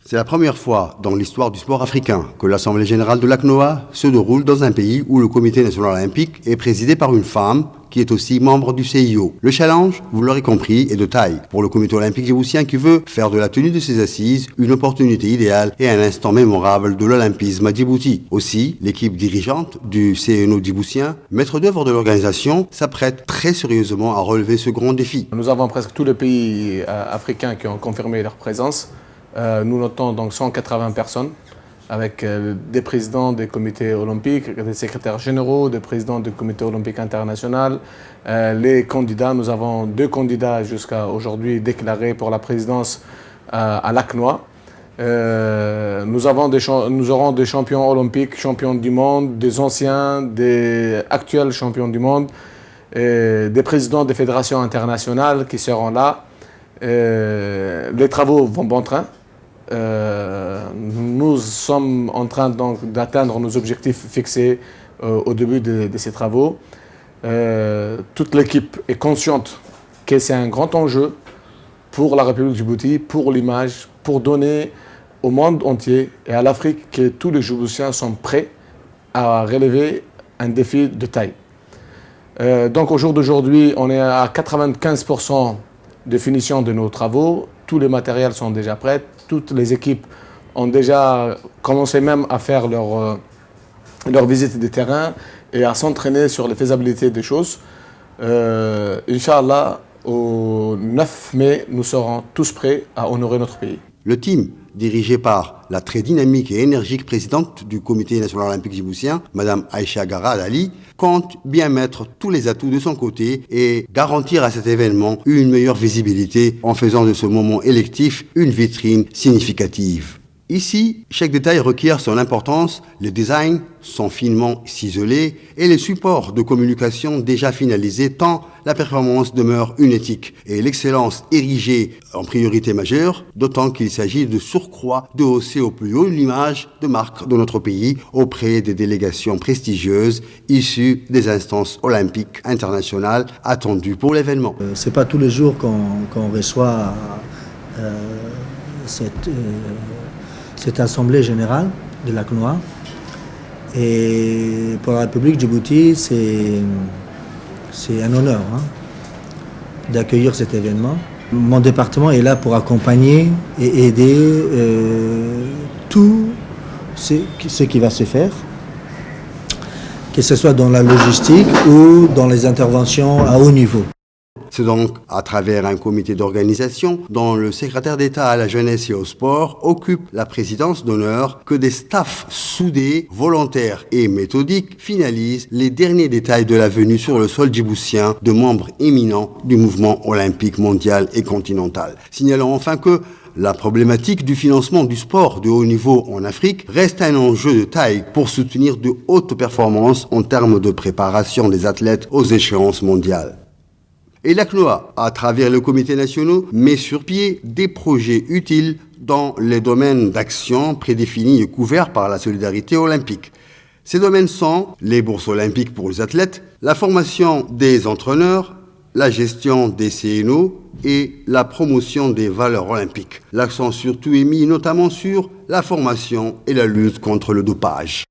C'est la première fois dans l'histoire du sport africain que l'Assemblée générale de l'ACNOA se déroule dans un pays où le Comité national olympique est présidé par une femme qui est aussi membre du CIO. Le challenge, vous l'aurez compris, est de taille pour le Comité olympique djiboutien qui veut faire de la tenue de ses assises une opportunité idéale et un instant mémorable de l'olympisme à Djibouti. Aussi, l'équipe dirigeante du CNO djiboutien, maître d'œuvre de l'organisation, s'apprête très sérieusement à relever ce grand défi. Nous avons presque tous les pays africains qui ont confirmé leur présence. Nous notons donc 180 personnes avec des présidents des comités olympiques, des secrétaires généraux, des présidents du comité olympique international. Les candidats, nous avons 2 candidats jusqu'à aujourd'hui déclarés pour la présidence à l'ACNOA. Nous aurons des champions olympiques, champions du monde, des anciens, des actuels champions du monde, des présidents des fédérations internationales qui seront là. Les travaux vont bon train. Nous sommes en train donc d'atteindre nos objectifs fixés au début de ces travaux. Toute l'équipe est consciente que c'est un grand enjeu pour la République du Djibouti, pour l'image, pour donner au monde entier et à l'Afrique que tous les Djiboutiens sont prêts à relever un défi de taille. Donc au jour d'aujourd'hui, on est à 95% de finition de nos travaux. Tous les matériels sont déjà prêts. Toutes les équipes ont déjà commencé même à faire leur visite de terrain et à s'entraîner sur les faisabilités des choses. Inch'Allah, au 9 mai, nous serons tous prêts à honorer notre pays. Le team, dirigé par la très dynamique et énergique présidente du Comité national olympique djiboutien, Mme Aïcha Garad Ali, compte bien mettre tous les atouts de son côté et garantir à cet événement une meilleure visibilité en faisant de ce moment électif une vitrine significative. Ici, chaque détail requiert son importance, les designs sont finement ciselés et les supports de communication déjà finalisés tant la performance demeure une éthique et l'excellence érigée en priorité majeure, d'autant qu'il s'agit de surcroît de hausser au plus haut l'image de marque de notre pays auprès des délégations prestigieuses issues des instances olympiques internationales attendues pour l'événement. C'est pas tous les jours qu'on reçoit cette assemblée générale de l'ACNOA. Et pour la République de Djibouti, c'est un honneur d'accueillir cet événement. Mon département est là pour accompagner et aider tout ce qui va se faire, que ce soit dans la logistique ou dans les interventions à haut niveau. C'est donc à travers un comité d'organisation dont le secrétaire d'État à la jeunesse et au sport occupe la présidence d'honneur que des staffs soudés, volontaires et méthodiques finalisent les derniers détails de la venue sur le sol djiboutien de membres éminents du mouvement olympique mondial et continental. Signalons enfin que la problématique du financement du sport de haut niveau en Afrique reste un enjeu de taille pour soutenir de hautes performances en termes de préparation des athlètes aux échéances mondiales. Et l'ACNOA, à travers le comité national, met sur pied des projets utiles dans les domaines d'action prédéfinis et couverts par la solidarité olympique. Ces domaines sont les bourses olympiques pour les athlètes, la formation des entraîneurs, la gestion des CNO et la promotion des valeurs olympiques. L'accent surtout est mis notamment sur la formation et la lutte contre le dopage.